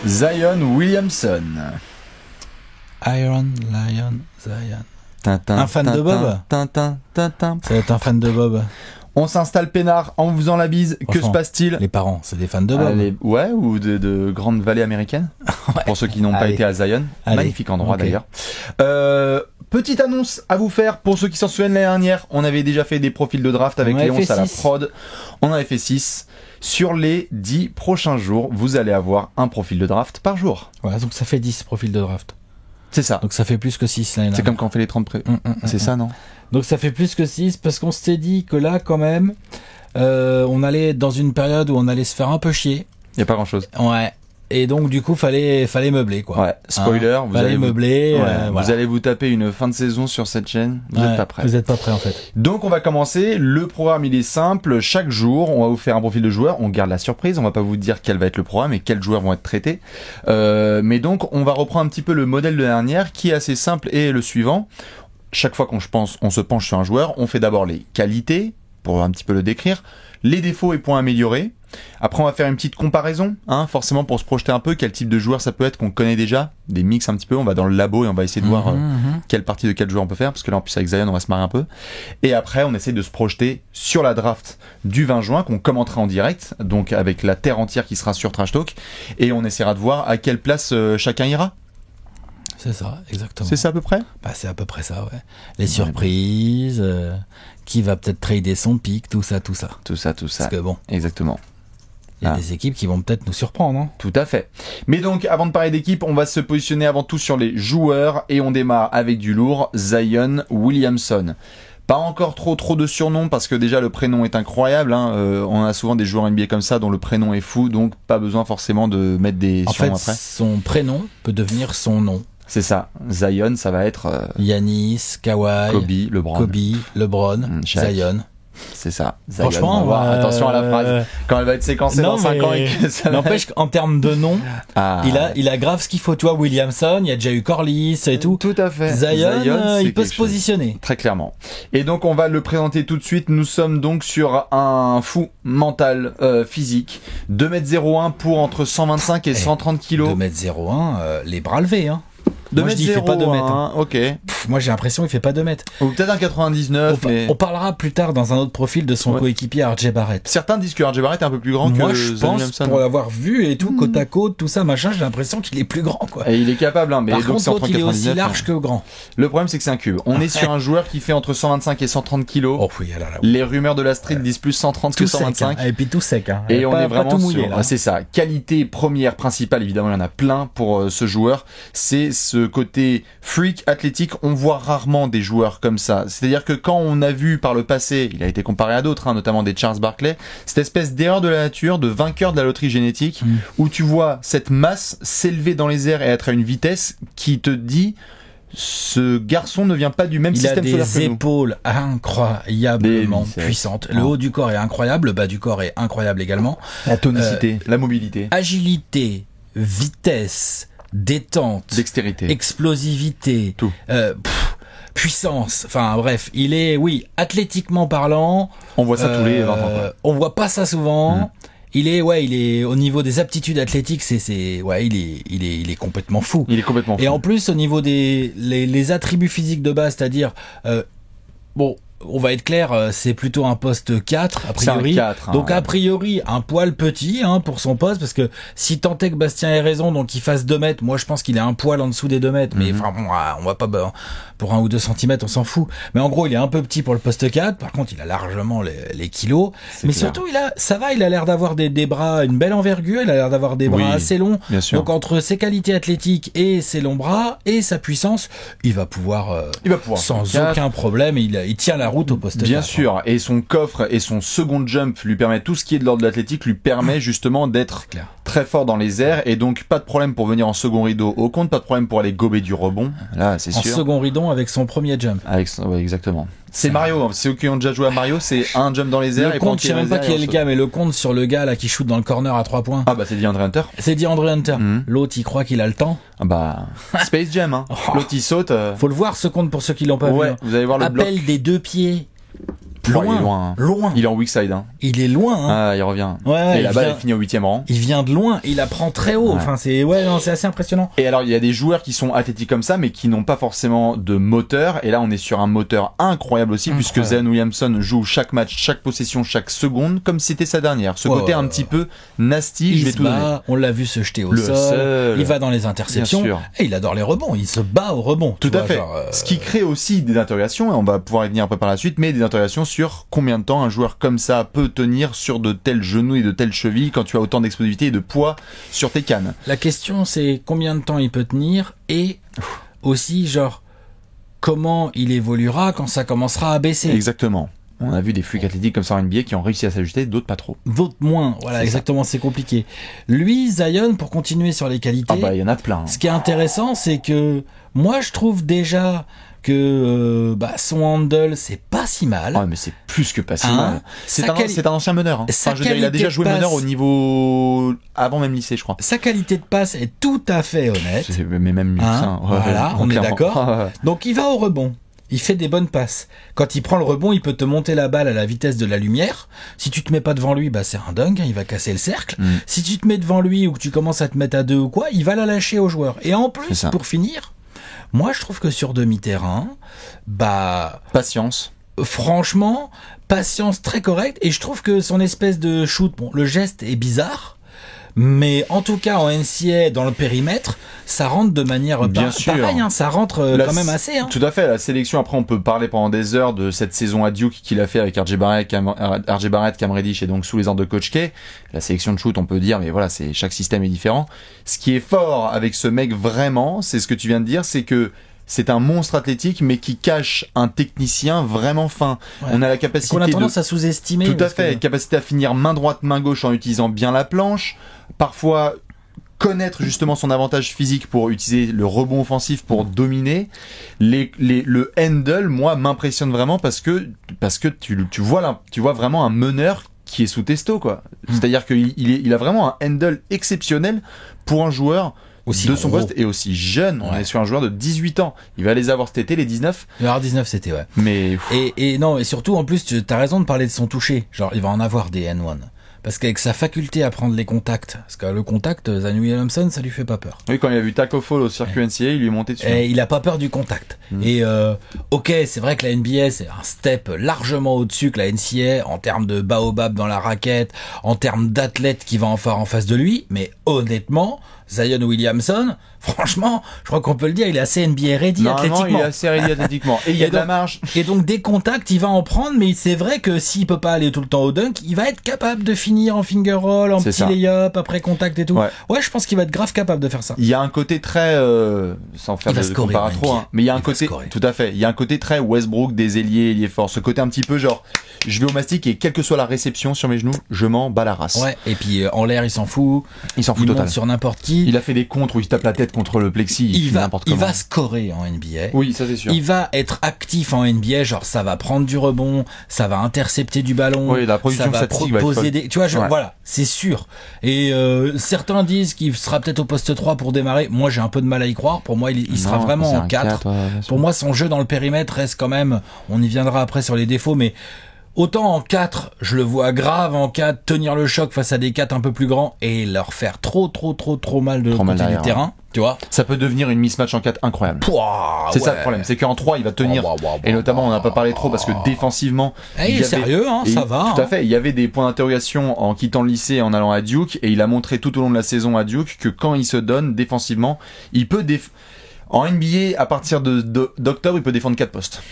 Zion Williamson. Iron Lion Zion. Tintin, Un fan de Bob. Tintin. Ça va être un fan de Bob. On s'installe peinard en vous faisant la bise. Que se passe-t-il? Les parents, c'est des fans de Bob. Ouais, ou de grandes vallées américaines. Ouais. Pour ceux qui n'ont pas Allez. été à Zion. Allez. Magnifique endroit Ok. d'ailleurs. Petite annonce à vous faire pour ceux qui s'en souviennent l'année dernière. On avait déjà fait des profils de draft avec On avait Léon fait à la 6. prod. On en avait fait 6. Sur les 10 prochains jours, vous allez avoir un profil de draft par jour. Voilà, donc ça fait 10 profils de draft. C'est ça. Donc ça fait plus que 6 l'année C'est dernière. comme quand on fait les 30 C'est ça, non? Donc ça fait plus que 6 parce qu'on s'était dit que là, quand même, on allait être dans une période où on allait se faire un peu chier. Il n'y a pas grand-chose. Ouais. Et donc, du coup, fallait meubler, quoi. Ouais, spoiler, Hein, fallait meubler. vous voilà. allez vous taper une fin de saison sur cette chaîne. Vous Ouais, n'êtes pas prêts. Vous êtes pas prêts, en fait. Donc on va commencer, le programme il est simple, chaque jour on va vous faire un profil de joueur, on garde la surprise, on va pas vous dire quel va être le programme et quels joueurs vont être traités, mais donc on va reprendre un petit peu le modèle de la dernière qui est assez simple et le suivant. Chaque fois on se penche sur un joueur, on fait d'abord les qualités, pour un petit peu le décrire, les défauts et points améliorés. Après, on va faire une petite comparaison, hein, forcément pour se projeter un peu, quel type de joueur ça peut être qu'on connaît déjà, des mix un petit peu, on va dans le labo et on va essayer de voir quelle partie de quel joueur on peut faire, parce que là en plus avec Zion on va se marrer un peu. Et après, on essaie de se projeter sur la draft du 20 juin qu'on commentera en direct, donc avec la terre entière qui sera sur Trash Talk, et on essaiera de voir à quelle place chacun ira. C'est ça, exactement. C'est ça à peu près? Bah, c'est à peu près ça, ouais. Les surprises, qui va peut-être trader son pick, tout ça. Tout ça. Parce que bon, Exactement. il y a Ah. des équipes qui vont peut-être nous surprendre, hein. Tout à fait. Mais donc, avant de parler d'équipe, on va se positionner avant tout sur les joueurs et on démarre avec du lourd, Zion Williamson. Pas encore trop de surnoms parce que déjà le prénom est incroyable, hein. On a souvent des joueurs NBA comme ça dont le prénom est fou, donc pas besoin forcément de mettre des En surnoms fait, après. son prénom peut devenir son nom. C'est ça. Zion, ça va être Yanis, Kawhi, Kobe, LeBron. Shaq, Zion. C'est ça. Zion, Franchement, on va voir. Attention à la phrase. Quand elle va être séquencée dans 5 ans et que ça va n'empêche qu'en termes de nom, Ah. il a grave ce qu'il faut. Tu vois, Williamson, il y a déjà eu Corliss et tout. Tout à fait. Zion, c'est il peut quelque se chose. positionner. Très clairement. Et donc on va le présenter tout de suite. Nous sommes donc sur un fou mental physique. 2m01 pour entre 125 et 130 kilos. 2m01, les bras levés, hein. Moi, je dis, il fait 2m01, pas 2 mètres. Hein. Ok. Pff, moi, j'ai l'impression qu'il fait pas 2 mètres. Ou peut-être un 99. mais... On parlera plus tard dans un autre profil de son Ouais. coéquipier RJ Barrett. Certains disent que RJ Barrett est un peu plus grand Moi, que je Zion pense, Williamson. pour l'avoir vu et tout, côte à côte, tout ça, machin, j'ai l'impression qu'il est plus grand, quoi. Et il est capable, hein, mais Par donc contre, c'est entre l'autre, il est aussi 99, large hein. que grand. Le problème, c'est que c'est un cube. On est sur un joueur qui fait entre 125 et 130 kilos. Oh, oui, alors là, Les rumeurs de la street disent plus 130 que tout sec, 125. hein. Et puis tout sec, hein. Et on Pas- est vraiment pas tout mouillé, sur, là. c'est ça, qualité première principale, évidemment il y en a plein pour ce joueur, c'est ce côté freak athlétique. On voit rarement des joueurs comme ça, c'est-à-dire que quand on a vu par le passé, il a été comparé à d'autres, hein, notamment des Charles Barkley, cette espèce d'erreur de la nature, de vainqueur de la loterie génétique, où tu vois cette masse s'élever dans les airs et être à une vitesse qui te dit ce garçon ne vient pas du même Il a système solaire des que nous. épaules incroyablement Des biceps. puissantes. Le haut du corps est incroyable, le bas du corps est incroyable également. La tonicité, la mobilité, Agilité, vitesse, détente, dextérité. explosivité, Tout. puissance. Enfin bref, il est, oui, athlétiquement parlant. On voit ça tous les 20 ans. quoi. On voit pas ça souvent. Il est au niveau des aptitudes athlétiques, il est complètement fou. Il est complètement fou. Et en plus, au niveau des les attributs physiques de base, c'est-à-dire, bon, on va être clair, c'est plutôt un poste 4, a priori. C'est un 4, hein. Donc, a priori, un poil petit, hein, pour son poste, parce que si tant est que Bastien ait raison, donc qu'il fasse 2 mètres, moi, je pense qu'il est un poil en dessous des 2 mètres, mais enfin, bon, on va pas, pour 1 ou 2 centimètres, on s'en fout. Mais en gros, il est un peu petit pour le poste 4, par contre, il a largement les kilos. Mais clair. surtout, il a l'air d'avoir des bras, une belle envergure, il a l'air d'avoir des bras Oui, assez longs. bien sûr. Donc, entre ses qualités athlétiques et ses longs bras, et sa puissance, il va pouvoir sans faire aucun problème, il tient la route au poste 4. Bien sûr, et son coffre et son second jump lui permet tout ce qui est de l'ordre de l'athlétique lui permet justement d'être clair. très fort dans les airs et donc pas de problème pour venir en second rideau au compte, pas de problème pour aller gober du rebond. Là, c'est En sûr. second ridon avec son premier jump. Ouais, exactement. C'est Mario, hein. Ceux qui ont déjà joué à Mario, c'est un jump dans les airs le et compte, je sais même pas qui est le gars, mais le compte sur le gars là qui shoot dans le corner à 3 points. Ah bah c'est DeAndre Hunter. C'est DeAndre Hunter. L'autre, il croit qu'il a le temps. Ah bah Space Jam, hein. L'autre il saute. Faut le voir ce compte pour ceux qui l'ont pas vu. Ouais, vous allez voir le bloc. Appel des 2 pieds. Oh, il est loin. Loin. Il est en weak side, hein. Il est loin, hein. Ah, il revient. Ouais, et là-bas, il finit au 8e rang. Il vient de loin, il apprend très haut. Ouais. Enfin, c'est assez impressionnant. Et alors, il y a des joueurs qui sont athlétiques comme ça, mais qui n'ont pas forcément de moteur. Et là, on est sur un moteur incroyable aussi, puisque Zion Williamson joue chaque match, chaque possession, chaque seconde, comme si c'était sa dernière. Ce côté un petit peu nasty, je vais tout donner. On l'a vu se jeter au sol. Il va dans les interceptions. Et il adore les rebonds. Il se bat au rebond. Tout à fait. Ce qui crée aussi des interrogations, et on va pouvoir y venir un peu par la suite, mais des interrogations sur combien de temps un joueur comme ça peut tenir sur de tels genoux et de telles chevilles quand tu as autant d'explosivité et de poids sur tes cannes. La question, c'est combien de temps il peut tenir et aussi, genre, comment il évoluera quand ça commencera à baisser. Exactement. On a vu des freaks athlétiques comme ça en NBA qui ont réussi à s'ajuster, d'autres pas trop. D'autres moins, voilà, exactement, c'est compliqué. Lui, Zion, pour continuer sur les qualités, il y en a plein. Ce qui est intéressant, c'est que moi, je trouve déjà que son handle, c'est pas si mal. Ouais, mais c'est plus que pas si mal. C'est un ancien meneur. Hein. Enfin, je veux dire, il a déjà joué meneur au niveau avant même lycée, je crois. Sa qualité de passe est tout à fait honnête. Mais même mieux que ça. Voilà, on est d'accord. Donc il va au rebond. Il fait des bonnes passes. Quand il prend le rebond, il peut te monter la balle à la vitesse de la lumière. Si tu te mets pas devant lui, c'est un dunk, il va casser le cercle. Si tu te mets devant lui ou que tu commences à te mettre à 2 ou quoi, il va la lâcher au joueur. Et en plus, pour finir, moi je trouve que sur demi-terrain, patience. Franchement, patience très correcte. Et je trouve que son espèce de shoot, le geste est bizarre. Mais en tout cas, en NCAA, dans le périmètre, ça rentre de manière pareille, hein, ça rentre quand même assez. Hein. Tout à fait, la sélection, après on peut parler pendant des heures de cette saison à Duke qu'il a fait avec RJ Barrett, Cam Reddish et donc sous les ordres de Coach K. La sélection de shoot, on peut dire, mais voilà, chaque système est différent. Ce qui est fort avec ce mec vraiment, c'est ce que tu viens de dire, c'est que c'est un monstre athlétique, mais qui cache un technicien vraiment fin. Ouais. On a la capacité qu'on a tendance à sous-estimer. Tout à fait, capacité à finir main droite, main gauche en utilisant bien la planche. Parfois, connaître justement son avantage physique pour utiliser le rebond offensif pour dominer. Le handle, moi, m'impressionne vraiment parce que tu vois vraiment un meneur qui est sous testo, quoi. C'est-à-dire qu'il a vraiment un handle exceptionnel pour un joueur aussi de son poste et aussi jeune. On est sur un joueur de 18 ans. Il va les avoir cet été, les 19. Il va avoir 19 cet été, ouais. Mais et non, et surtout en plus, tu as raison de parler de son toucher. Genre, il va en avoir des N1. Parce qu'avec sa faculté à prendre les contacts, parce que le contact, Zion Williamson, ça lui fait pas peur. Oui, quand il a vu Taco Fall au circuit NCAA, il lui est monté dessus. Et il a pas peur du contact. Et ok, c'est vrai que la NBA, c'est un step largement au-dessus que la NCAA en termes de baobab dans la raquette, en termes d'athlète qui va en faire en face de lui, mais honnêtement, Zion Williamson, franchement, je crois qu'on peut le dire, il est assez NBA ready athlétiquement. Non, il est assez ready athlétiquement. Et il y a de la marge. Et donc, des contacts, il va en prendre, mais c'est vrai que s'il peut pas aller tout le temps au dunk, il va être capable de finir en finger roll, en petit lay-up, après contact et tout. Ouais, je pense qu'il va être grave capable de faire ça. Il y a un côté très, sans faire de comparaison trop, hein, mais il y a un côté, tout à fait, il y a un côté très Westbrook des ailiers forts. Ce côté un petit peu genre, je vais au mastic et quelle que soit la réception sur mes genoux, je m'en bats la race. Ouais, et puis en l'air, il s'en fout. Il s'en fout totalement. Monte sur n'importe qui. Il a fait des contres où il se tape la tête contre le plexi. Il va scorer en NBA. Oui, ça c'est sûr. Il va être actif en NBA, genre ça va prendre du rebond, ça va intercepter du ballon, oui, la production ça va proposer des, tu vois, voilà, c'est sûr. Et certains disent qu'il sera peut-être au poste 3 pour démarrer. Moi, j'ai un peu de mal à y croire. Pour moi, il sera vraiment en 4. Pour moi, son jeu dans le périmètre reste quand même, on y viendra après sur les défauts, mais autant en 4, je le vois grave en 4, tenir le choc face à des 4 un peu plus grands et leur faire trop mal de l'autre côté du terrain, tu vois. Ça peut devenir une mismatch en 4 incroyable. C'est ça le problème, c'est qu'en 3, il va tenir. Et notamment, on n'a pas parlé trop parce que défensivement... il est sérieux, hein, ça va. Tout à fait, il y avait des points d'interrogation en quittant le lycée et en allant à Duke, et il a montré tout au long de la saison à Duke que quand il se donne défensivement, il peut... En NBA, à partir d'octobre, il peut défendre 4 postes.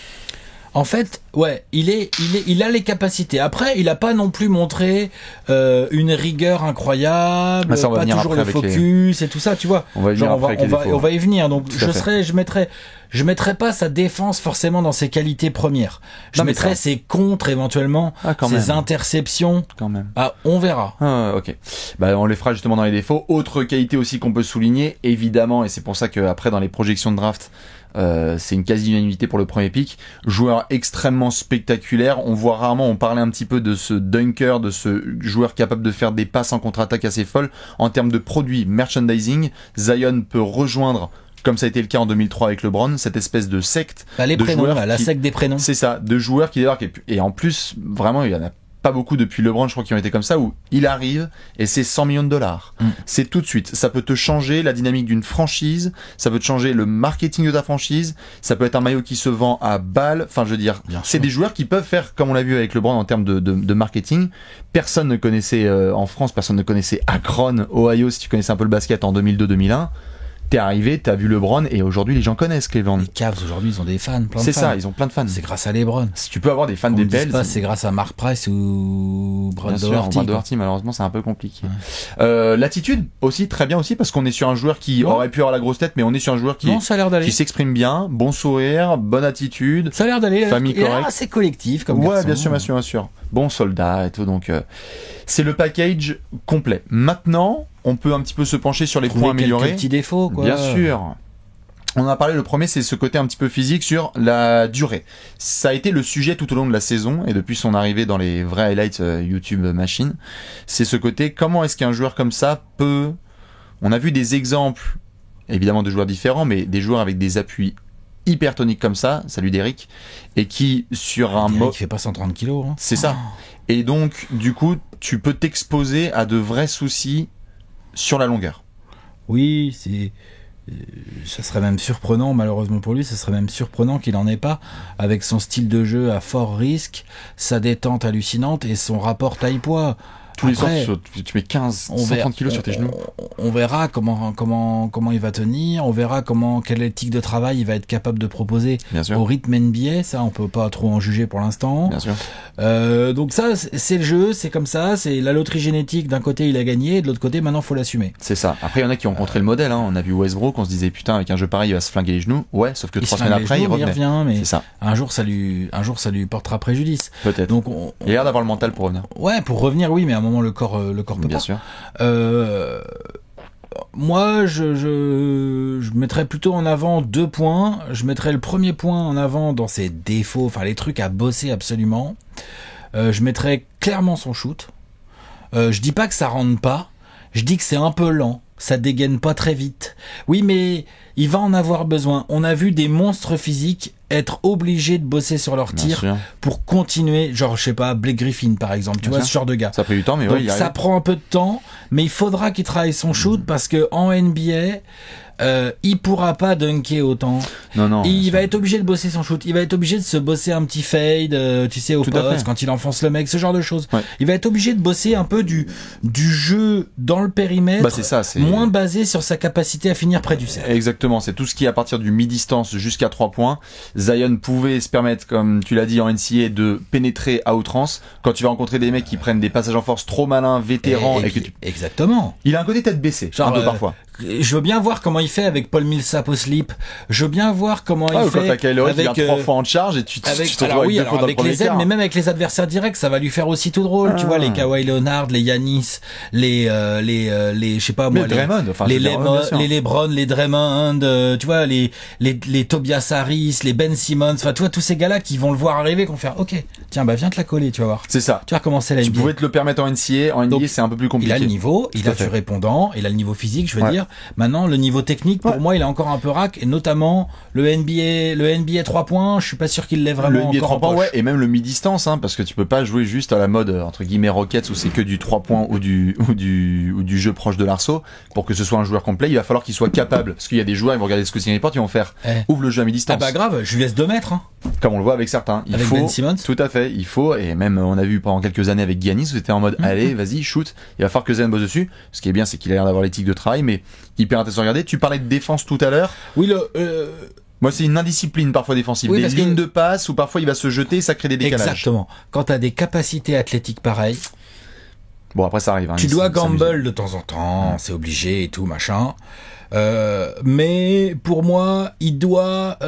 En fait, ouais, il a les capacités. Après, il a pas non plus montré une rigueur incroyable, pas toujours le focus et tout ça, tu vois. On va y venir. Donc je mettrais pas sa défense forcément dans ses qualités premières. Je mettrais ses contres éventuellement, ses interceptions. Quand même. On verra. Ok. On les fera justement dans les défauts. Autre qualité aussi qu'on peut souligner, évidemment, et c'est pour ça que après dans les projections de draft, C'est une quasi-unanimité pour le premier pick. Joueur extrêmement spectaculaire. On voit rarement, on parlait un petit peu de ce dunker, de ce joueur capable de faire des passes en contre-attaque assez folles. En termes de produits merchandising, Zion peut rejoindre, comme ça a été le cas en 2003 avec LeBron, cette espèce de secte les de prénoms, joueurs la secte des prénoms. C'est ça, de joueurs qui débarquent. Et en plus, vraiment, il y en a pas beaucoup depuis LeBron, je crois, qui ont été comme ça, où il arrive et c'est 100 millions de dollars. C'est tout de suite. Ça peut te changer la dynamique d'une franchise, ça peut te changer le marketing de ta franchise, ça peut être un maillot qui se vend à balles. Enfin, je veux dire, c'est des joueurs qui peuvent faire, comme on l'a vu avec LeBron en termes de marketing. Personne ne connaissait, en France, personne ne connaissait Akron, Ohio, si tu connaissais un peu le basket en 2002-2001. T'es arrivé, t'as vu LeBron et aujourd'hui les gens connaissent Cleveland. Les Cavs aujourd'hui ils ont des fans, plein de fans. C'est ça, ils ont plein de fans. C'est grâce à LeBron. Si tu peux avoir des fans des Pels, c'est grâce à Mark Price ou Brad Doherty. Brad Doherty, malheureusement c'est un peu compliqué. Ouais. L'attitude aussi très bien aussi parce qu'on est sur un joueur qui aurait pu avoir la grosse tête, mais on est sur un joueur qui s'exprime bien, bon sourire, bonne attitude. Ça a l'air d'aller. Famille correcte. Assez collectif comme garçon. Ouais, bien sûr. Bon soldat et tout, donc c'est le package complet. Maintenant, on peut un petit peu se pencher sur les points améliorés. Quelques petits défauts, quoi. Bien sûr. On en a parlé, le premier, c'est ce côté un petit peu physique sur la durée. Ça a été le sujet tout au long de la saison, et depuis son arrivée dans les vrais highlights YouTube Machine, c'est ce côté, comment est-ce qu'un joueur comme ça peut... On a vu des exemples, évidemment de joueurs différents, mais des joueurs avec des appuis hypertoniques comme ça, salut Derrick, et qui sur un mode... qui fait pas 130 kilos. Hein. C'est ça. Et donc, du coup, tu peux t'exposer à de vrais soucis sur la longueur. Oui, ça serait même surprenant, malheureusement pour lui, ça serait même surprenant qu'il en ait pas, avec son style de jeu à fort risque, sa détente hallucinante et son rapport taille-poids. Tous les ans, tu mets 130 kilos sur tes genoux. On verra comment il va tenir, on verra quelle éthique de travail il va être capable de proposer au rythme NBA. Ça, on peut pas trop en juger pour l'instant. Bien sûr. Donc ça, c'est le jeu, c'est comme ça, c'est la loterie génétique. D'un côté, il a gagné, de l'autre côté, maintenant, faut l'assumer. C'est ça. Après, il y en a qui ont rencontré le modèle. On a vu Westbrook, on se disait putain, avec un jeu pareil, il va se flinguer les genoux. Ouais, sauf que 3 semaines après, il revient. Mais c'est ça. Un jour, ça lui portera préjudice. Peut-être. Donc, il a l'air d'avoir le mental pour revenir. Ouais, pour revenir, oui, mais à un moment, le corps peut bien pas. Sûr. Moi, je mettrais plutôt en avant 2 points. Je mettrais le premier point en avant dans ses défauts, enfin les trucs à bosser absolument. Je mettrais clairement son shoot. Je dis pas que ça rentre pas. Je dis que c'est un peu lent. Ça dégaine pas très vite. Oui, mais il va en avoir besoin. On a vu des monstres physiques être obligés de bosser sur leur tir pour continuer. Genre, je sais pas, Blake Griffin, par exemple. Tu vois, ce genre de gars. Ça a pris du temps, mais donc, ça prend un peu de temps, mais il faudra qu'il travaille son shoot parce que en NBA, il pourra pas dunker autant. Non. Il va être obligé de bosser son shoot. Il va être obligé de se bosser un petit fade, tu sais, au poste, quand il enfonce le mec, ce genre de choses. Ouais. Il va être obligé de bosser un peu du jeu dans le périmètre, moins basé sur sa capacité à finir près du cercle. Exactement, c'est tout ce qui est à partir du mi-distance jusqu'à 3 points. Zion pouvait se permettre, comme tu l'as dit en NCAA, de pénétrer à outrance. Quand tu vas rencontrer des mecs qui prennent des passages en force trop malins, vétérans, Exactement. Il a un côté tête baissée, genre, un peu parfois. Je veux bien voir comment il fait avec Paul Millsap au slip. Je veux bien voir comment il fait avec qui vient 3 fois en charge et tu te retrouves avec les ailes, mais même avec les adversaires directs, ça va lui faire aussi tout drôle. Tu vois, les Kawhi Leonard, les Giannis, les je sais pas moi, les LeBron, les Draymond, tu vois, les Tobias Harris, les Ben Simmons, enfin, tu vois, tous ces gars-là qui vont le voir arriver, qui vont faire, ok, tiens, viens te la coller, tu vas voir. C'est ça. Tu vas recommencer la NBA. Tu pouvais te le permettre en NCAA. En NBA, c'est un peu plus compliqué. Il a le niveau, il a du répondant, il a le niveau physique, je veux dire. Maintenant, le niveau technique, pour moi, il est encore un peu rack, et notamment le NBA 3 points, je suis pas sûr qu'il l'ait vraiment le NBA encore 3 points, et même le mi-distance, parce que tu peux pas jouer juste à la mode, entre guillemets, Rockets, où c'est que du 3 points ou du jeu proche de l'arceau. Pour que ce soit un joueur complet, il va falloir qu'il soit capable, parce qu'il y a des joueurs, ils vont regarder le scouting report, ils vont faire, ouvre le jeu à mi-distance. Ah bah grave, je lui laisse 2 mètres, Comme on le voit avec certains. Avec Ben Simmons. Tout à fait, il faut, et même, on a vu pendant quelques années avec Giannis, où c'était en mode, allez, vas-y, shoot. Il va falloir que Zen bosse dessus. Ce qui est bien, c'est qu'il a l'air d'avoir l'éthique de travail, mais hyper intéressant à regarder. Tu parlais de défense tout à l'heure. Oui, moi, c'est une indiscipline parfois défensive. Des lignes de passe où parfois il va se jeter et ça crée des décalages. Exactement. Quand t'as des capacités athlétiques pareilles. Bon, après, ça arrive. Tu dois gamble de temps en temps, c'est obligé et tout, machin. Mais pour moi, il doit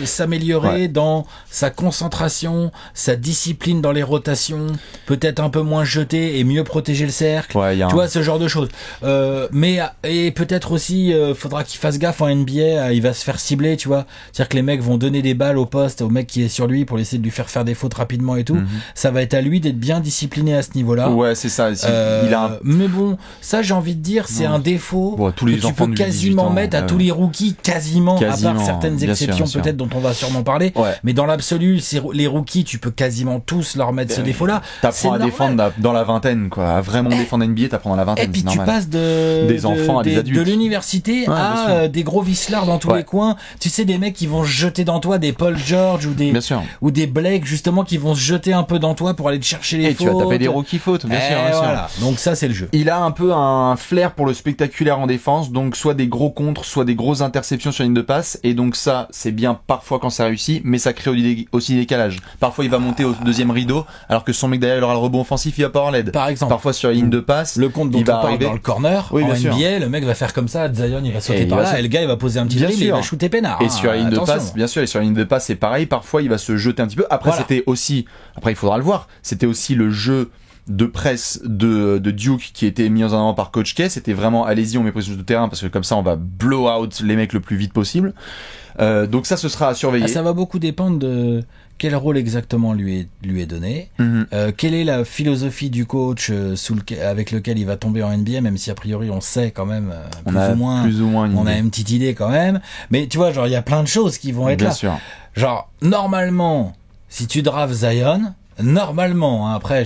s'améliorer dans sa concentration, sa discipline dans les rotations, peut-être un peu moins jeter et mieux protéger le cercle. Tu vois, ce genre de choses. Et peut-être aussi, faudra qu'il fasse gaffe en NBA, il va se faire cibler, tu vois. C'est-à-dire que les mecs vont donner des balles au poste, au mec qui est sur lui pour essayer de lui faire des fautes rapidement et tout. Ça va être à lui d'être bien discipliné à ce niveau-là. Ouais, c'est ça. Mais bon, ça j'ai envie de dire, c'est un défaut tous les que tu peux quasiment mettre à tous les rookies, quasiment, à part certaines exceptions peut-être dont on va sûrement parler. Mais dans l'absolu, les rookies, tu peux quasiment tous leur mettre ce défaut-là. T'apprends à défendre dans la vingtaine, quoi. À vraiment défendre NBA, t'apprends dans la vingtaine. Et puis tu passes des enfants à des adultes. De l'université à des gros vislards dans tous les coins. Tu sais, des mecs qui vont se jeter dans toi, des Paul George ou des Blake, justement, qui vont se jeter un peu dans toi pour aller te chercher les fautes. Et tu vas taper des rookies fautes, bien sûr. Voilà. Donc ça, c'est le jeu. Il a un peu un flair pour le spectaculaire en défense, donc soit des gros contres, soit des grosses interceptions sur ligne de passe, et donc ça, c'est bien parfois quand ça réussit, mais ça crée aussi des décalages. Parfois, il va monter au deuxième rideau, alors que son mec derrière, il aura le rebond offensif, il va pas avoir l'aide. Par exemple. Parfois sur la ligne de passe, le compte dont on parle dans le corner, en NBA, le mec va faire comme ça, Zion, il va sauter par là, et le gars, il va poser un petit dribble, il va shooter peinard. Et sur la ligne de passe, bien sûr, et sur la ligne de passe, c'est pareil, parfois, il va se jeter un petit peu. Après, il faudra le voir, c'était aussi le jeu de presse de Duke qui était mis en avant par Coach K. C'était vraiment allez-y, on met pression de terrain parce que comme ça on va blow out les mecs le plus vite possible. Donc ça, ce sera à surveiller. Ça va beaucoup dépendre de quel rôle exactement lui est donné, quelle est la philosophie du coach avec lequel il va tomber en NBA, même si a priori on sait quand même plus ou moins on a une petite idée quand même. Mais tu vois, genre il y a plein de choses qui vont être bien là. Sûr. Genre normalement, si tu drafts Zion, normalement, après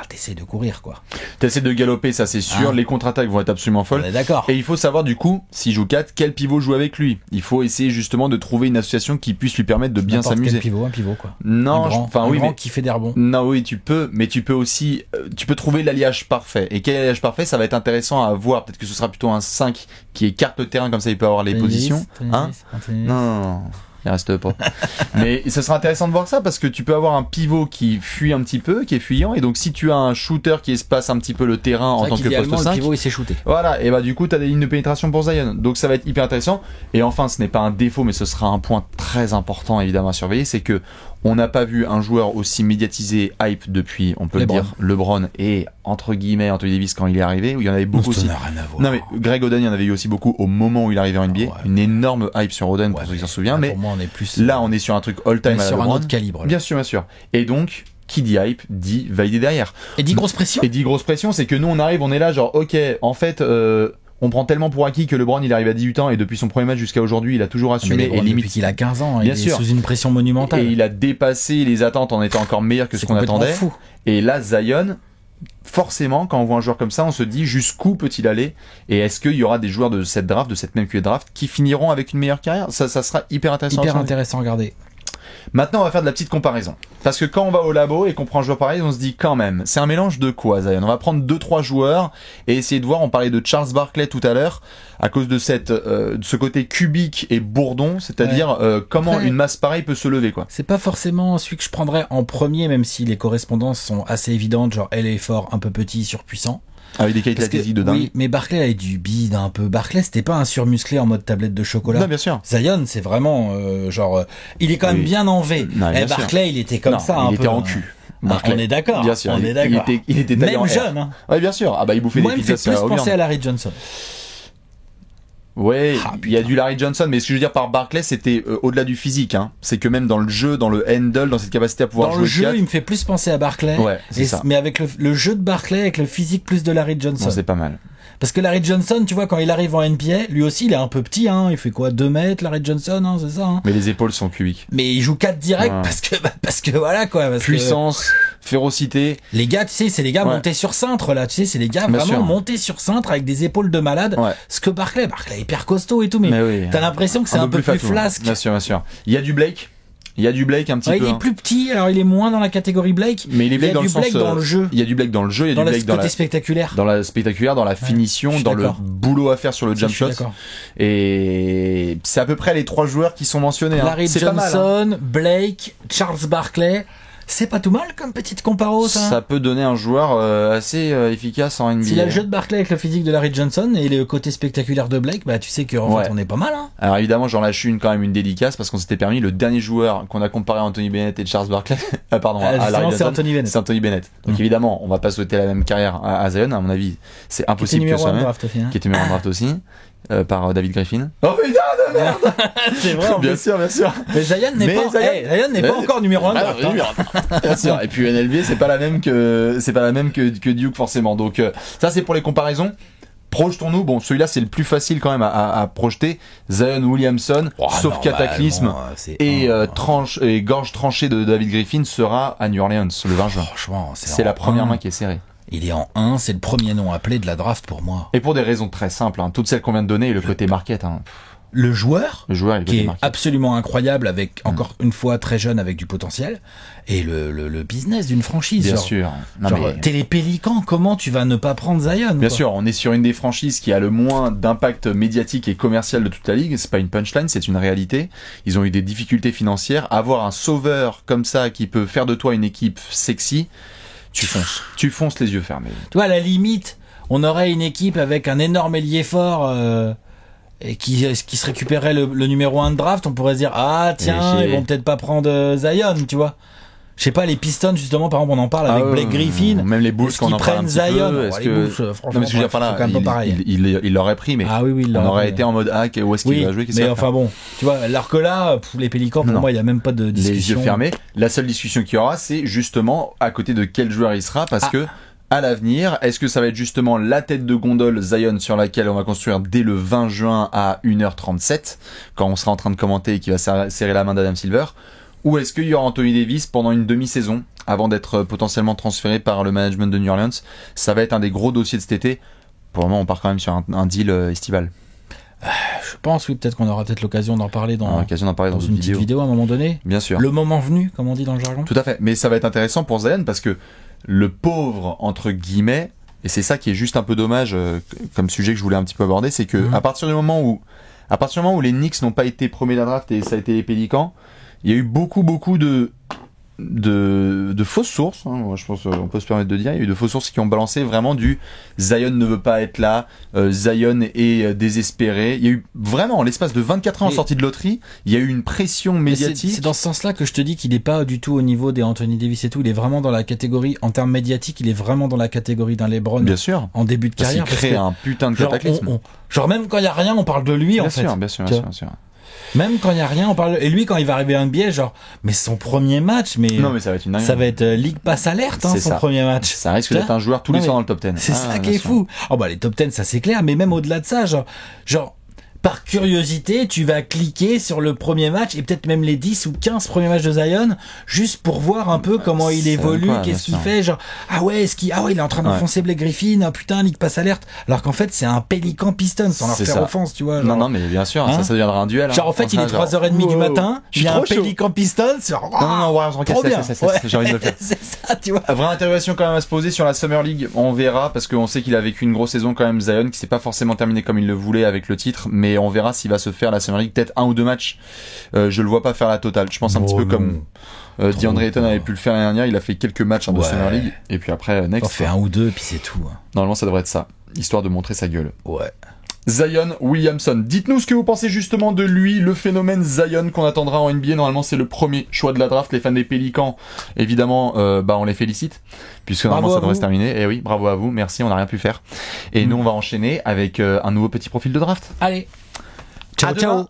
t'essaies de courir, quoi. T'essaies de galoper, ça c'est sûr. Les contre-attaques vont être absolument folles. On est d'accord. Et il faut savoir du coup, s'il joue 4, quel pivot joue avec lui. Il faut essayer justement de trouver une association qui puisse lui permettre de bien s'amuser. Un pivot quoi. Non, grand qui fait des rebonds. Non, oui, tu peux, mais tu peux aussi, tu peux trouver l'alliage parfait. Et quel alliage parfait, ça va être intéressant à voir. Peut-être que ce sera plutôt un 5 qui écarte le terrain, comme ça il peut avoir les positions. Non. Il reste pas. Mais ce sera intéressant de voir ça parce que tu peux avoir un pivot qui fuit un petit peu, qui est fuyant, et donc si tu as un shooter qui espace un petit peu le terrain en tant que poste 5, le pivot il s'est shooté. Voilà, et bah du coup t'as des lignes de pénétration pour Zion. Donc ça va être hyper intéressant. Et enfin, ce n'est pas un défaut, mais ce sera un point très important évidemment à surveiller, c'est que on n'a pas vu un joueur aussi médiatisé, hype depuis, on peut le dire, LeBron et entre guillemets Anthony Davis quand il est arrivé, où il y en avait beaucoup aussi. Non mais Greg Oden, il y en avait eu aussi beaucoup au moment où il arrivait en NBA. Une énorme hype sur Oden, pour ceux qui s'en souviennent. Mais moi, on est plus là, on est sur un truc all-time sur un autre calibre. Là. Bien sûr. Et donc, qui dit hype dit valider derrière. Et dit grosse pression. C'est que nous on arrive, on est là genre ok, en fait on prend tellement pour acquis que LeBron il arrive à 18 ans et depuis son premier match jusqu'à aujourd'hui il a toujours assumé et limite depuis qu'il a 15 ans, il est sous une pression monumentale. Et il a dépassé les attentes en étant encore meilleur que ce qu'on attendait. Fou. Et là Zion, forcément quand on voit un joueur comme ça on se dit jusqu'où peut-il aller et est-ce qu'il y aura des joueurs de cette draft, de cette même QA draft qui finiront avec une meilleure carrière. Ça sera hyper intéressant. Hyper intéressant à regarder. Maintenant, on va faire de la petite comparaison. Parce que quand on va au labo et qu'on prend un joueur pareil, on se dit quand même, c'est un mélange de quoi, Zion? On va prendre 2-3 joueurs et essayer de voir, on parlait de Charles Barkley tout à l'heure, à cause de de ce côté cubique et bourdon, c'est-à-dire comment une masse pareille peut se lever, quoi. C'est pas forcément celui que je prendrais en premier, même si les correspondances sont assez évidentes, genre elle est fort, un peu petit, surpuissant. Avec des qualités athlétiques de dingue. Oui, mais Barkley avait du bide un peu. Barkley, c'était pas un surmusclé en mode tablette de chocolat. Non, bien sûr. Zion, c'est vraiment il est quand même bien en V. Et Barkley, il était comme ça un peu. Il était en cul. On est d'accord. Bien sûr. On est d'accord. Il était même jeune. Hein. Ouais, bien sûr. Ah bah il bouffait des pizzas. Moi, il me fait plus penser à Larry Johnson. Ouais, il y a du Larry Johnson, mais ce que je veux dire par Barkley, c'était au-delà du physique. Hein. C'est que même dans le jeu, dans le handle, dans cette capacité à pouvoir jouer. Dans le jeu, il me fait plus penser à Barkley. Ouais, c'est ça. Mais avec le jeu de Barkley, avec le physique plus de Larry Johnson. Non, c'est pas mal. Parce que Larry Johnson, tu vois, quand il arrive en NBA, lui aussi, il est un peu petit, hein. Il fait quoi, 2 mètres, Larry Johnson, hein, c'est ça, hein. Mais les épaules sont cubiques. Mais il joue 4 direct parce que voilà, quoi. Puissance, férocité. Les gars, tu sais, c'est les gars montés sur cintre, là. Tu sais, c'est les gars vraiment montés sur cintre avec des épaules de malade. Ouais. Ce que Barkley est hyper costaud et tout, mais oui, t'as l'impression que c'est un peu plus flasque. Bien sûr. Il y a du Blake. Il y a du Blake un petit peu. Il est plus petit, alors il est moins dans la catégorie Blake. Mais il est Blake dans le sens dans le jeu. Il y a du Blake dans le jeu, il y a du Blake dans la spectaculaire. Dans la spectaculaire, dans la finition, dans le boulot à faire sur le jump shot. Et c'est à peu près les 3 joueurs qui sont mentionnés. Larry Johnson, Blake, Charles Barkley. C'est pas tout mal comme petite comparo, ça. Ça peut donner un joueur assez efficace en NBA. S'il a le jeu de Barkley avec le physique de Larry Johnson et le côté spectaculaire de Blake, bah tu sais qu'en fait on est pas mal. Hein. Alors évidemment, j'en lâche quand même une dédicace parce qu'on s'était permis le dernier joueur qu'on a comparé à Anthony Bennett et Charles Barkley. À Larry Johnson, c'est Anthony Bennett. Donc évidemment, on va pas souhaiter la même carrière à Zion. À mon avis, c'est impossible que ce soit même. Qui était numéro 1 draft aussi. Par David Griffin. Oh putain de merde. C'est vrai. Bien sûr. Mais Zion n'est pas encore numéro 1 draft. Bien sûr. Et puis NLB, c'est pas la même que Duke forcément. Donc ça c'est pour les comparaisons. Projetons-nous. Bon, celui-là c'est le plus facile quand même à projeter. Zion Williamson, sauf cataclysme et gorge tranchée de David Griffin sera à New Orleans le 20 juin. Franchement, c'est la première main qui est serrée. Il est en 1, c'est le premier nom appelé de la draft pour moi. Et pour des raisons très simples, toutes celles qu'on vient de donner et le côté market. Le joueur qui est absolument incroyable, avec encore une fois très jeune, avec du potentiel, et le business d'une franchise. Bien sûr. T'es les Pélicans, comment tu vas ne pas prendre Zion? Bien sûr, on est sur une des franchises qui a le moins d'impact médiatique et commercial de toute la ligue. C'est pas une punchline, c'est une réalité. Ils ont eu des difficultés financières. Avoir un sauveur comme ça qui peut faire de toi une équipe sexy, tu fonces les yeux fermés. Toi, à la limite, on aurait une équipe avec un énorme ailier fort et qui se récupérait le numéro 1 de draft. On pourrait se dire, ah tiens, ils vont peut-être pas prendre Zion, tu vois. Je sais pas, les Pistons, justement, par exemple, on en parle avec Blake Griffin. Même les Bulls, qu'on en parle un petit Zion. Peu. Les Bulls, franchement, c'est quand même pas pareil. Il l'aurait pris, mais on aurait été en mode hack, où est-ce qu'il va jouer, mais enfin bon, tu vois, alors que là, pour les Pélicans, pour moi, il y a même pas de discussion. Les yeux fermés. La seule discussion qu'il y aura, c'est justement à côté de quel joueur il sera, parce que à l'avenir, est-ce que ça va être justement la tête de gondole Zion sur laquelle on va construire dès le 20 juin à 1h37, quand on sera en train de commenter et qui va serrer la main d'Adam Silver, ou est-ce qu'il y aura Anthony Davis pendant une demi-saison avant d'être potentiellement transféré par le management de New Orleans? Ça va être un des gros dossiers de cet été. Pour le moment, on part quand même sur un deal estival. Je pense, oui, peut-être qu'on aura l'occasion d'en parler dans une petite vidéo à un moment donné. Bien sûr. Le moment venu, comme on dit dans le jargon. Tout à fait. Mais ça va être intéressant pour Zion parce que le pauvre, entre guillemets, et c'est ça qui est juste un peu dommage comme sujet que je voulais un petit peu aborder, c'est que à partir du moment où les Knicks n'ont pas été premiers de la draft et ça a été les Pélicans, il y a eu beaucoup de fausses sources, moi je pense on peut se permettre de dire, il y a eu de fausses sources qui ont balancé vraiment du Zion ne veut pas être là, Zion est désespéré. Il y a eu vraiment, en l'espace de 24 ans en sortie de loterie, il y a eu une pression médiatique. C'est dans ce sens-là que je te dis qu'il est pas du tout au niveau des Anthony Davis et tout, il est vraiment dans la catégorie, en termes médiatiques, il est vraiment dans la catégorie d'un LeBron. Bien sûr. En début de carrière. Parce qu'il crée un putain de cataclysme. Genre même quand il y a rien, on parle de lui, en fait. Bien sûr. Même quand il y a rien, on parle. Et lui, quand il va arriver à NBA, genre, mais son premier match, non, mais ça va être une dinguerie. Ça va être League Pass alerte, son premier match. Ça risque d'être un joueur tous les soirs dans le top 10. C'est ça qui est fou. Oh bah les top 10, ça c'est clair, mais même au-delà de ça, genre. Par curiosité, tu vas cliquer sur le premier match et peut-être même les 10 ou 15 premiers matchs de Zion juste pour voir un peu comment il évolue, qu'est-ce qu'il fait, genre il est en train d'enfoncer Blake Griffin, putain, League Pass alerte, alors qu'en fait c'est un Pélican Piston sans leur faire offense, tu vois. Genre, non mais bien sûr, ça deviendra un duel. Genre en fait, il est 3h30 du matin, il y a un Pélican Piston, j'ai envie de le faire. C'est ça, tu vois. Vraie interrogation quand même à se poser sur la Summer League, on verra parce qu'on sait qu'il a vécu une grosse saison quand même, Zion, qui s'est pas forcément terminé comme il le voulait avec le titre, mais on verra s'il va se faire la Summer League, peut-être 1 ou 2 matchs. Je le vois pas faire la totale. Je pense un petit peu comme DeAndre Ayton avait pu le faire l'année dernière. Il a fait quelques matchs de Summer League et puis après next. On fait 1 ou 2 et puis c'est tout. Normalement ça devrait être ça, histoire de montrer sa gueule. Ouais. Zion Williamson. Dites-nous ce que vous pensez justement de lui, le phénomène Zion qu'on attendra en NBA. Normalement, c'est le premier choix de la draft. Les fans des Pélicans, évidemment, on les félicite, puisque normalement ça devrait se terminer. Et oui, bravo à vous, merci, on n'a rien pu faire. Et nous, on va enchaîner avec un nouveau petit profil de draft. Allez, ciao.